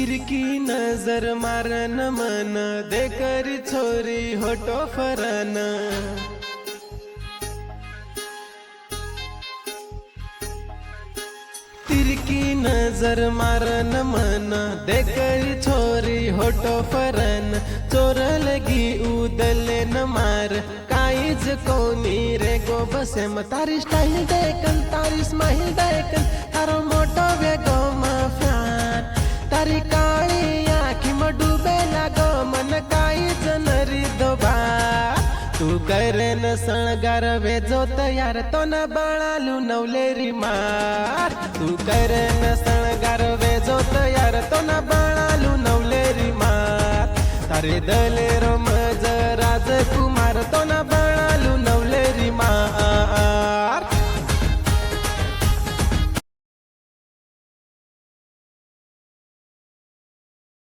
तिरकी नजर मारन मन दे करी छोरी होटो फरन। तिरकी नजर मारन मन दे करी छोरी होटो फरन। चोर लगी उदले न मार काईज कोनी रे गो बसे म तारी स्टाइल देखन तारी स्माइल देखन तारो मोटो वेगो मा फ्यान। तारी काळी आखी म डूबे लागो मन काईज नरी दोबा। तू करे न सणगार वेजो तयार तो न बाळालू नवलेरी मार। तू करे न सणगार वेजो तयार तो न बाळालू नवलेरी मार। तारे दलेरो